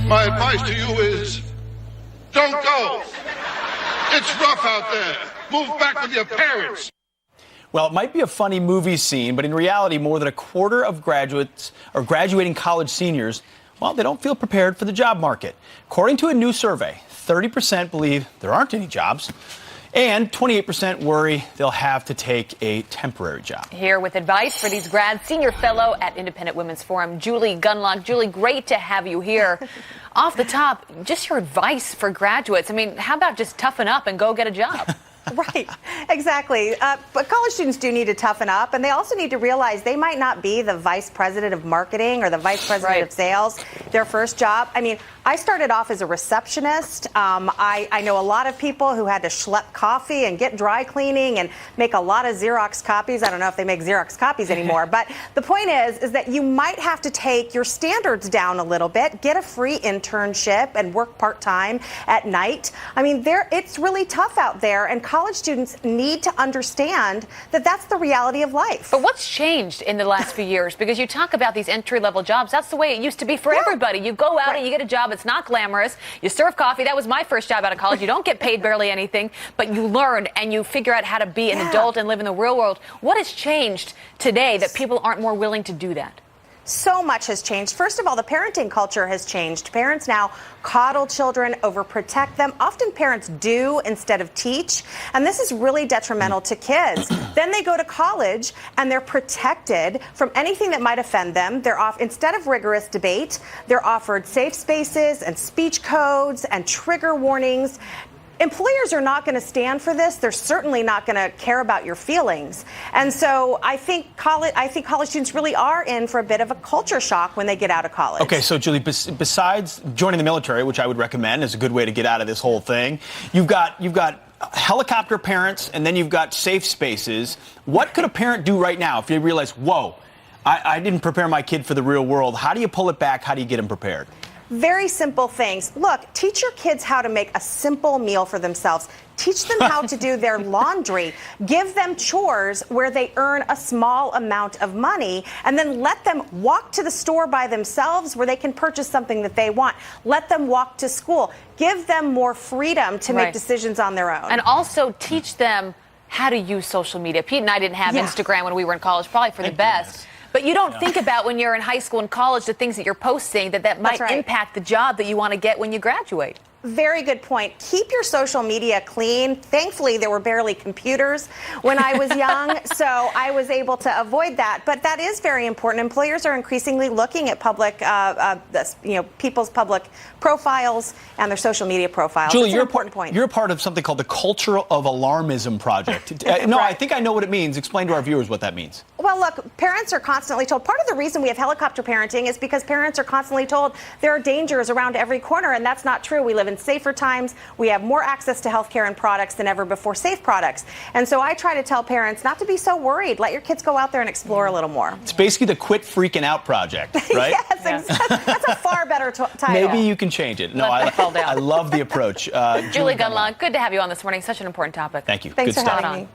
My advice to you is, don't go. It's rough out there. Move back with your parents. Well, it might be a funny movie scene, but in reality, more than a quarter of graduates or graduating college seniors, well, they don't feel prepared for the job market. According to a new survey, 30% believe there aren't any jobs, and 28% worry they'll have to take a temporary job. Here with advice for these grads, senior fellow at Independent Women's Forum, Julie Gunlock. Julie, great to have you here. Off the top, just your advice for graduates. I mean, how about just toughen up and go get a job? Right, exactly. But college students do need to toughen up, and they also need to realize they might not be the vice president of marketing or the vice president of sales, their first job. I mean, I started off as a receptionist. I know a lot of people who had to schlep coffee and get dry cleaning and make a lot of Xerox copies. I don't know if they make Xerox copies anymore, but the point is that you might have to take your standards down a little bit, get a free internship and work part-time at night. I mean, it's really tough out there, and college students need to understand that that's the reality of life. But what's changed in the last few years? Because you talk about these entry-level jobs. That's the way it used to be for everybody. You go out and you get a job. It's not glamorous. You serve coffee. That was my first job out of college. You don't get paid barely anything, but you learn and you figure out how to be an adult and live in the real world. What has changed today that people aren't more willing to do that? So much has changed. First of all, the parenting culture has changed. Parents now coddle children, overprotect them. Often parents do instead of teach, and this is really detrimental to kids. Then they go to college and they're protected from anything that might offend them. Instead of rigorous debate, they're offered safe spaces and speech codes and trigger warnings. Employers are not going to stand for this. They're certainly not going to care about your feelings. And so I think college students really are in for a bit of a culture shock when they get out of college. Okay, so Julie, besides joining the military, which I would recommend is a good way to get out of this whole thing, you've got helicopter parents, and then you've got safe spaces. What could a parent do right now if they realize, whoa, I didn't prepare my kid for the real world? How do you pull it back? How do you get them prepared? Very simple things. Look, teach your kids how to make a simple meal for themselves. Teach them how to do their laundry. Give them chores where they earn a small amount of money, and then let them walk to the store by themselves where they can purchase something that they want. Let them walk to school. Give them more freedom to make decisions on their own. And also teach them how to use social media. Pete and I didn't have Instagram when we were in college, probably for the best. But you don't think about when you're in high school and college the things that you're posting that might impact the job that you want to get when you graduate. Very good point. Keep your social media clean. Thankfully, there were barely computers when I was young, so I was able to avoid that. But that is very important. Employers are increasingly looking at people's public profiles and their social media profiles. Julie, you're a part of something called the Culture of Alarmism Project. No, I think I know what it means. Explain to our viewers what that means. Well, look, parents are constantly told. Part of the reason we have helicopter parenting is because parents are constantly told there are dangers around every corner, and that's not true. We live in safer times. We have more access to healthcare and products than ever before, safe products. And so I try to tell parents not to be so worried. Let your kids go out there and explore a little more. It's basically the Quit Freaking Out Project, right? Yes, that's a far better title. Maybe you can change it. No, I love the approach. Julie Gunlock, good to have you on this morning. Such an important topic. Thank you. Thanks good for stuff. having me.